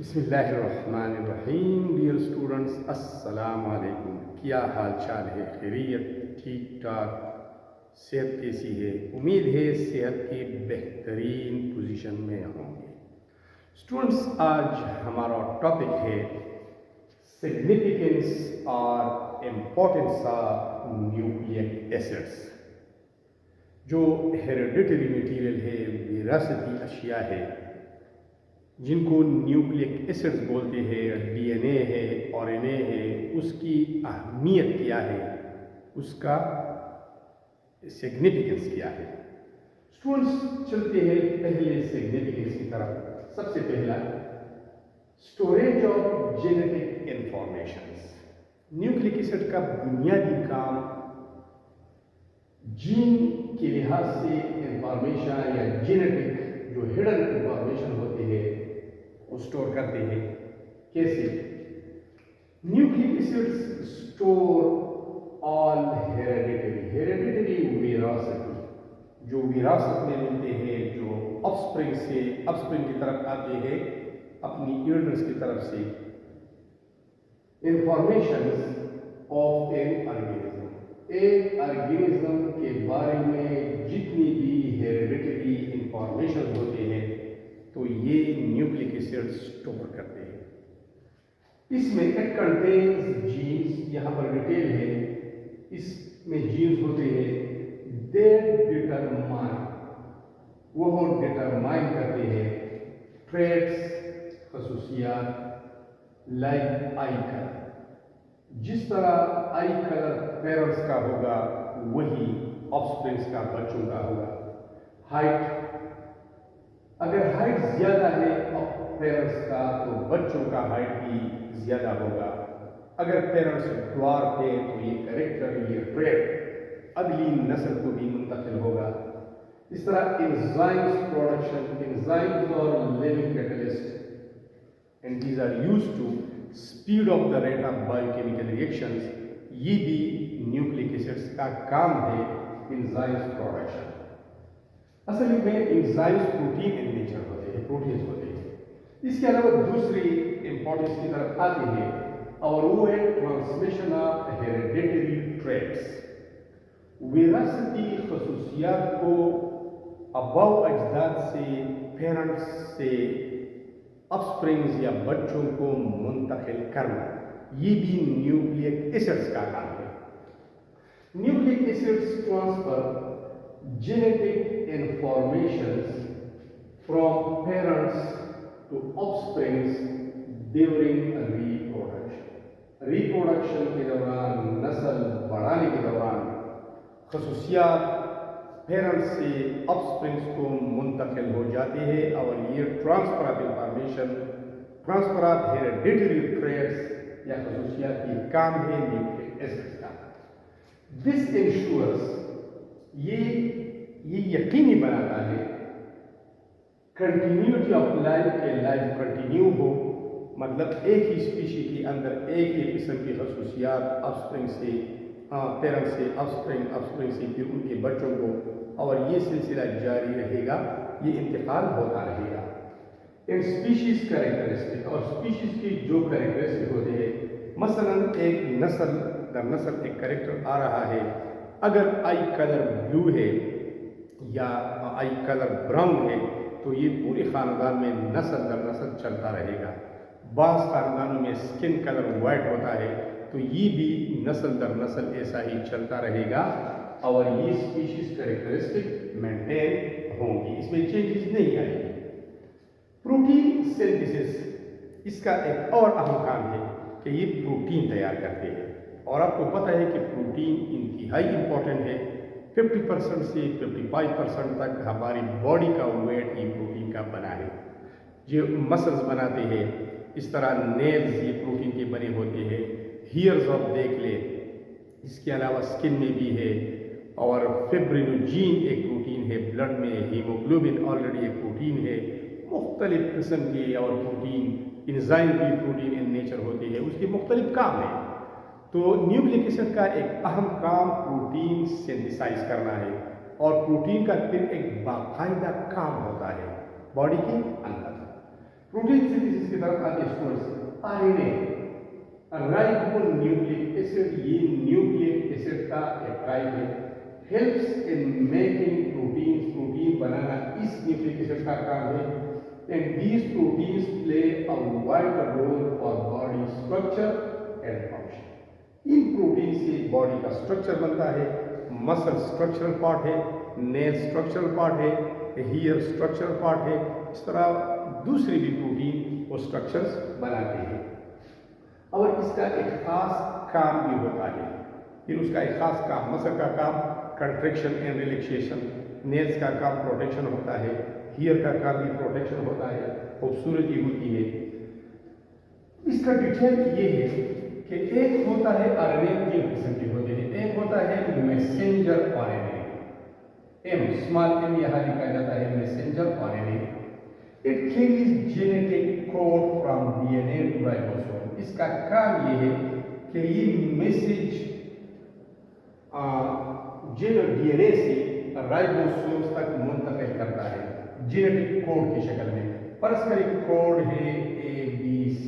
بسم اللہ الرحمن الرحیم ڈیئر اسٹوڈنٹس، السلام علیکم۔ کیا حال چال ہے؟ خیریت؟ ٹھیک ٹھاک؟ صحت کیسی ہے؟ امید ہے صحت کی بہترین پوزیشن میں ہوں گے۔ اسٹوڈنٹس، آج ہمارا ٹاپک ہے سگنیفیکنس اور امپورٹنس آف نیوکلیک ایسڈس۔ جو ہیریڈیٹری میٹیریل ہے، وراثتی اشیاء ہے، جن کو نیوکلیک ایسڈز بولتے ہیں، ڈی این اے ہے، آر این اے ہے، اس کی اہمیت کیا ہے، اس کا سگنیفیکنس کیا ہے۔ اسٹوڈنٹس، چلتے ہیں پہلے سگنیفیکنس کی طرف۔ سب سے پہلا storage of genetic informations. Nucleic acid کا بنیادی کام جین کے لحاظ سے انفارمیشن یا جینیٹک جو ہڈن انفارمیشن ہوتی ہے وہ اسٹور کرتے ہیں۔ کیسے؟ نیوکلیک ایسڈز اسٹور آل ہیریڈیٹری وراثتی، جو وراثت میں ملتے ہیں، جو آفسپرنگ کی طرف آتے ہیں، اپنی ایلڈرز کی طرف سے انفارمیشنز آف این آرگینزم۔ ایک آرگینزم کے بارے میں جتنی بھی ہیریڈیٹری انفارمیشن ہوتے ہیں تو یہ نیوکلیک ایسڈ اسٹور کرتے ہیں۔ اس میں اٹ کنٹینز جینز، یہاں پر ڈیٹیل ہے، اس میں جینز ہوتے ہیں دیٹ ڈیٹرمائن، وہ ڈیٹرمائن کرتے ہیں ٹریٹس، خصوصیات، لائک آئی کلر۔ جس طرح آئی کلر پیرنٹس کا ہوگا وہی آفسپرنگس کا، بچوں کا ہوگا۔ ہائٹ، اگر ہائٹ زیادہ ہے پیرنٹس کا تو بچوں کا ہائٹ بھی زیادہ ہوگا۔ اگر پیرنٹس ڈوارف ہے تو یہ کریکٹر، یہ ٹریٹ اگلی نسل کو بھی منتقل ہوگا۔ اس طرح انزائمز پروڈکشن، انزائمز اور living catalyst, and these are used to speed of the rate of biochemical reactions, یہ بھی نیوکلیک ایسڈس کا کام ہے، انزائمز پروڈکشن۔ اصل میں انزائمز پروٹین ان نیچر ہوتے ہیں، پروٹینز ہوتے ہیں۔ اس کے علاوہ دوسری امپورٹنس کی طرف آتے ہیں اور وہ ہے ٹرانسمیشن آف ہیریڈیٹری ٹریٹس۔ وراثتی خصوصیات کو اباؤ اجداد سے، پیرنٹس سے آفسپرنگز یا بچوں کو منتقل کرنا، یہ بھی نیوکلیک ایسڈس کا کام ہے۔ Nucleic acids transfer genetic informations from parents to offsprings during reproduction۔ Reproduction کے دوران، نسل بڑھانے کے دوران، خصوصیات پیرنٹس سے آفسپرنگس کو منتقل ہو جاتے ہیں، اور یہ transfer of information, transfer of hereditary traits یا خصوصیات کی کام ہے نیوکلیک ایسڈ کا۔ دس انشورس، یہ یقینی بناتا ہے کنٹینیوٹی آف لائف، کے لائف کنٹینیو ہو، مطلب ایک ہی اسپیشی کے اندر ایک ہی قسم کی خصوصیات آفسپرنگ سے، پیرنٹ سے آفسپرنگ سے پھر ان کے بچوں کو، اور یہ سلسلہ جاری رہے گا، یہ انتقال ہوتا رہے گا۔ ان اسپیشیز کریکٹرسٹک، اور اسپیشیز کی جو کریکٹرسٹک ہوتے ہیں، مثلا ایک نسل در نسل ایک کریکٹر آ رہا ہے، اگر آئی کلر بلو ہے یا آئی کلر براؤن ہے تو یہ پورے خاندان میں نسل در نسل چلتا رہے گا۔ بعض خاندانوں میں اسکن کلر وائٹ ہوتا ہے تو یہ بھی نسل در نسل ایسا ہی چلتا رہے گا، اور یہ اسپیشیز کریکٹرسٹک مینٹین ہوں گی، اس میں چینجز نہیں آئے گی۔ پروٹین سینتھیسس، اس کا ایک اور اہم کام ہے کہ یہ پروٹین تیار کرتے ہیں، اور آپ کو پتہ ہے کہ پروٹین انتہائی امپورٹنٹ ہے۔ 50% سے 55% تک ہماری باڈی کا ویٹ ہی پروٹین کا بنا ہے۔ جو مسلز بناتے ہیں، اس طرح نیلز یہ پروٹین کے بنے ہوتے ہیں، ہیئرز آپ دیکھ لیں، اس کے علاوہ سکن میں بھی ہے، اور فیبرینوجین ایک پروٹین ہے، بلڈ میں ہیموگلوبن آلریڈی ایک پروٹین ہے، مختلف قسم کے اور پروٹین، انزائم بھی پروٹین ان نیچر ہوتے ہیں، اس کے مختلف کام ہیں۔ تو نیوکلیک ایسڈ کا ایک اہم کام پروٹین سینتھیسائز کرنا ہے، اور پروٹین کا پھر ایک باقاعدہ کام ہوتا ہے باڈی کے اندر۔ प्रोटीन सिंथेसिस की तरफ आते students, RNA ribonucleic acid, ये न्यूक्लिक एसिड का एक टाइप है, helps in making protein, protein बनाना इस न्यूक्लिक एसिड का काम है। And these proteins play a vital role for body structure and function. इन प्रोटीन से बॉडी का स्ट्रक्चर बनता है, मसल स्ट्रक्चरल पार्ट है, नेल स्ट्रक्चरल पार्ट है, हेयर स्ट्रक्चरल पार्ट है, इस तरह दूसरे भी प्रोटीन वो स्ट्रक्चर्स बनाते हैं। और इसका एक खास काम भी होता है, फिर उसका एक खास काम, मसल का काम कंट्रैक्शन एंड रिलैक्सेशन, नेल्स का काम प्रोटेक्शन होता है, हियर का काम भी प्रोटेक्शन होता है, खूबसूरती होती है। इसका डिटेल ये है कि एक होता है आरएनए, तीन किस्म के होते हैं। एक होता है messenger RNA, M small M यहाँ लिखा जाता है messenger RNA. It carries genetic code from DNA to ribosome. इसका काम ये है कि ये मैसेज डीएनए से राइबोसोम्स तक मुंतकिल करता है जेनेटिक कोड की शक्ल में। पारस्परिक कोड है ABC,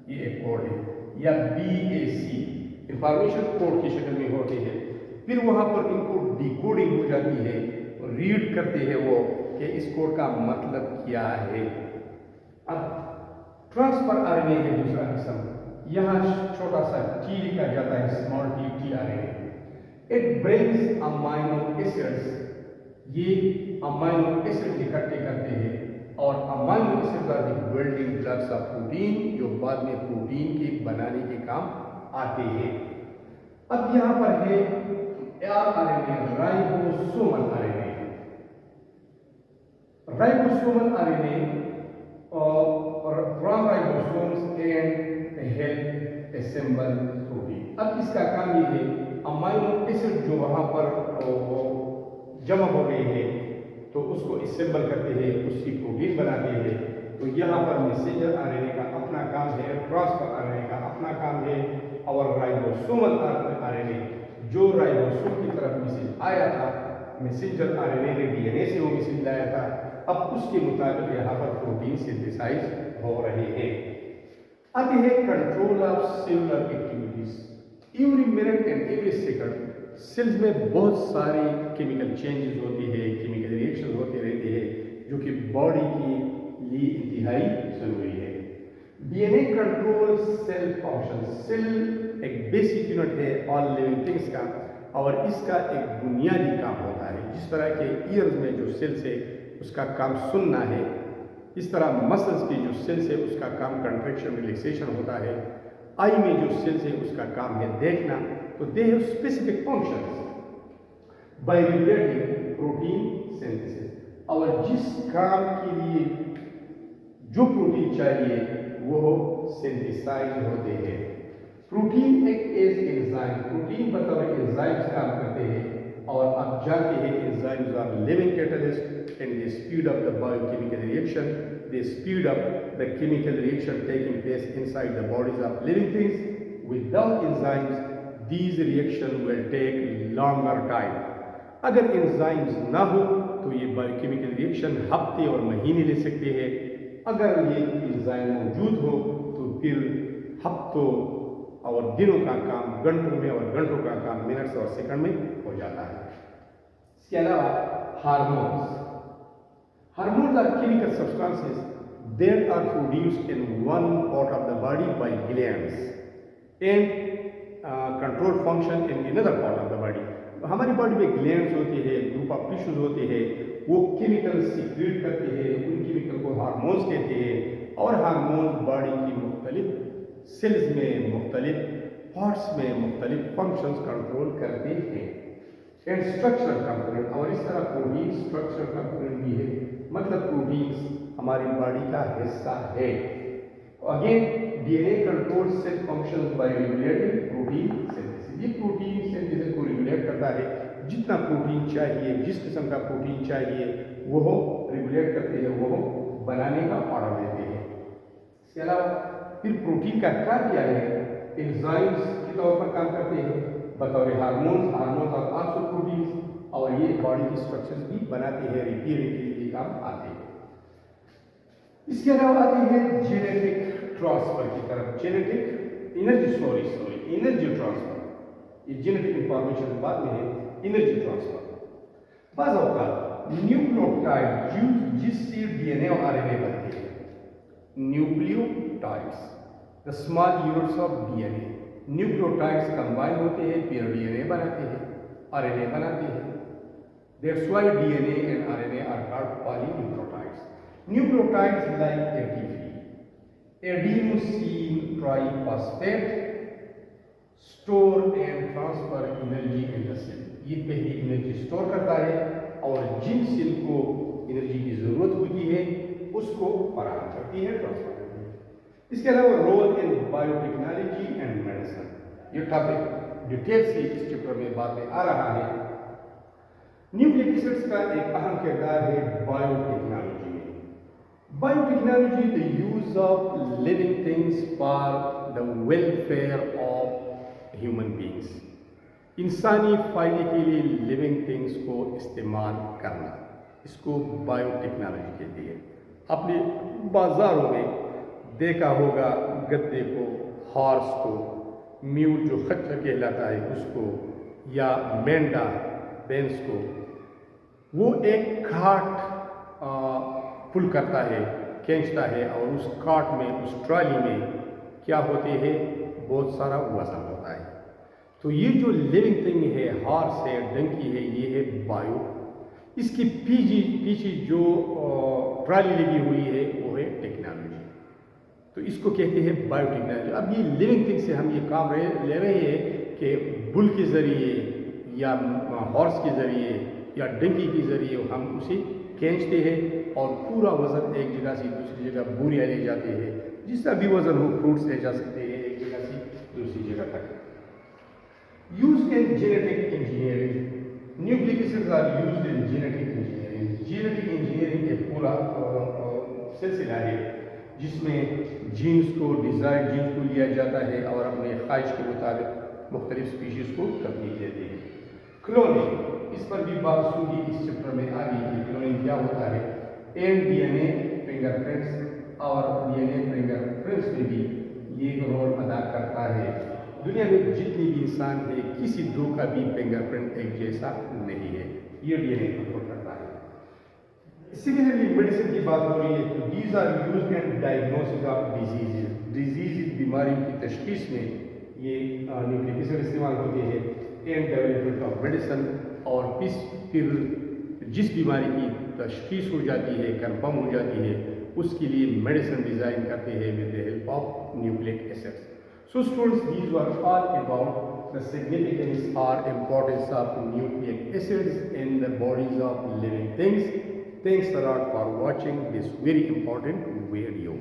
ये एक कोड है, या BAC इंफॉर्मेशन कोड की शक्ल में होते हैं। फिर वहाँ पर इनको डिकोडिंग हो जाती है, रीड करते हैं वो कि इस कोड का मतलब क्या है। अब ट्रांसफर आरएनए है दूसरा किस्म, यहाँ छोटा सा टी लिखा जाता है, small T RNA. It brings amino acids, ये अमाइनो एसिड इकट्ठे करते हैं, और amino acid are the building blocks of protein, जो बाद में प्रोटीन के बनाने के काम आते हैं। अब यहाँ पर है RNA, ribosomal RNA. Ribosomal RNA are from ribosomes and help assemble protein. अब इसका काम ये है, अमाइनो एसिड जो वहाँ पर जमा हो गए हैं तो उसको असेंबल करते हैं, उसकी प्रोटीन बनाते हैं। तो यहाँ पर मैसेंजर आरएनए का अपना काम है, ट्रांसफर आरएनए का अपना काम है, और राइबोसोमल आरएनए जो राइबोसोम की तरफ मैसेज आया था, मैसेंजर आरएनए ने डीएनए से वो मैसेज लाया था, अब उसके मुताबिक यहाँ पर प्रोटीन सिंथेसाइज हो रहे हैं। आते हैं control of cellular activities. Every minute and every second cells में बहुत सारे केमिकल चेंजेस होते हैं, केमिकल रिएक्शन होते रहते हैं, जो कि बॉडी के लिए इंतहाई जरूरी है। DNA control cell function. Cell एक बेसिक यूनिट है ऑल लिविंग थिंग्स का, और इसका एक बुनियादी काम होता है। जिस तरह के ईयर्स में जो सेल्स है उसका काम सुनना है, इस तरह मसल्स की जो सेल्स है उसका काम कंट्रैक्शन रिलैक्सेशन होता है। आई में जो सेल्स है उसका काम है देखना। तो they have specific functions by regulating protein synthesis. और जिस काम के लिए जो प्रोटीन चाहिए वो सिंथेसाइज होते हैं। प्रोटीन एक एज एंजाइम, प्रोटीन बतौर एंजाइम्स काम करते हैं, और आप जानते हैं enzymes are living catalyst and they speed up the biochemical reaction, they speed up the chemical reaction taking place inside the bodies of living things. Without enzymes these reaction will take longer time. अगर enzymes ना हो तो ये biochemical reaction हफ्ते और महीने ले सकते हैं। अगर ये एंजाइम मौजूद हो तो फिर हफ्तों और दिनों का काम घंटों में, और घंटों का काम मिनट्स और सेकंड में हो जाता है। इसके अलावा hormones. Hormones are chemical substances that are produced in one part of the body by glands and control function in another part of the body. हमारी बॉडी में ग्लैंड्स होते हैं, ग्रुप ऑफ टिश्यूज होते हैं, वो केमिकल सीक्रेट करते हैं, उन केमिकल को हार्मोन्स कहते हैं। और हार्मोन्स बॉडी की मुख्तलिफ सेल्स में, मुख्तलिफ पार्ट्स में मुख्तलिफ फंक्शंस कंट्रोल करते हैं। एंड स्ट्रक्चरल कंपोनेंट, और इस तरह प्रोटीन स्ट्रक्चरल कंपोनेंट भी है, मतलब प्रोटीन्स हमारी बॉडी का हिस्सा है। Again DNA control cell functions by regulating protein synthesis. ये प्रोटीन सिंथेसिस को रेगुलेट करता है, जितना प्रोटीन चाहिए, जिस किस्म का प्रोटीन चाहिए वो रेगुलेट करते हैं, वो बनाने का ऑर्डर देते हैं। इसके अलावा फिर प्रोटीन का कार्य क्या है, एंजाइम्स के तौर पर काम करते हैं बतौर हार्मोन्स। हार्मोन्स और आल्सो प्रोटीन्स, और ये बॉडी की स्ट्रक्चर्स भी बनाते हैं, रिपेयरिंग के लिए काम आते हैं। इसके इसके अलावा आती है जेनेटिक ट्रांसफर की तरफ। जेनेटिक एनर्जी ट्रांसफर, ये जेनेटिक इंफॉर्मेशन बाद में है। एनर्जी ट्रांसफर बाज़ औक़ात न्यूक्लियोटाइड जिससे डीएनए और आरएनए बनते हैं। Nucleotides the small units of DNA. Nucleotides combine होते हैं, फिर डीएनए बनाते हैं, आरएनए बनाते हैं। That's why DNA and RNA are called polynucleotides. Nucleotides like ATP, adenosine triphosphate store and transfer energy in the cell. ये पहली एनर्जी स्टोर करता है और जिन सेल को एनर्जी की जरूरत होती है उसको फराहम करती है, ट्रांसफर करती है। इसके अलावा role in biotechnology and medicine, ये टॉपिक डिटेल से इस चैप्टर में बाद में आ रहा है। न्यूक्लिक एसिड्स का एक अहम किरदार है बायोटेक्नोलॉजी में। Biotechnology the use of living things for the welfare of human beings. इंसानी फायदे के लिए लिविंग थिंग्स को इस्तेमाल करना, इसको बायोटेक्नोलॉजी कहती है। आपने बाजारों में देखा होगा गद्दे को, हॉर्स को, म्यूल जो खच्चर कहलाता है उसको, या मेंढा बेंस को, वो एक खाट पुल करता है, खींचता है और उस खाट में, उस ट्रॉली में क्या होते हैं, बहुत सारा वजन होता है। तो ये जो लिविंग थिंग है, हॉर्स है, डंकी है, ये है बायो। इसके पीछे जो ट्रॉली लगी हुई है वो है टेक्नोलॉजी। तो इसको कहते हैं बायोटेक्नोलॉजी। अब ये लिविंग थिंग से हम ये काम ले रहे हैं कि बुल के ज़रिए या हॉर्स के ज़रिए या डंकी के ज़रिए हम उसे खींचते हैं और पूरा वज़न एक जगह से दूसरी जगह बोरियां ले जाते हैं। जिसका भी वज़न हो, फ्रूट्स ले जा सकते हैं एक जगह से दूसरी जगह तक। Use in genetic engineering, nucleic acids are used in genetic engineering. Genetic engineering एक पूरा सिलसिला है जिसमें जीन्स को, डिज़ायर्ड जीन्स को लिया जाता है और अपने ख्वाहिश के मुताबिक मुख्तलिफ स्पीशीज़ को तब्दील देते हैं। क्लोनिंग, इस पर भी बात होगी इस चैप्टर में आ गई है। क्लोनिंग क्या होता है, एंड डीएनए फिंगरप्रिंट्स और डीएनए फिंगरप्रिंट्स में भी ये रोल अदा करता है। दुनिया में जितने भी इंसान है, किसी दो का भी फिंगरप्रिंट एक जैसा नहीं है, ये डीएनए कंट्रोल करता है। सिमिलरली मेडिसिन की बात हो रही है तो these are used in diagnosis of disease, बीमारी की तशखीस में ये न्यूक्लिक एसिड इस्तेमाल होते हैं। एंड डेवलपमेंट ऑफ मेडिसिन, और फिर जिस बीमारी की तशखीस हो जाती है, कंफर्म हो जाती है, उसके लिए मेडिसिन डिज़ाइन करते हैं with the help of nucleic acids. So students, these were all about the significance or importance of nucleic acids in the bodies of living things. Thanks a lot for watching this very important video.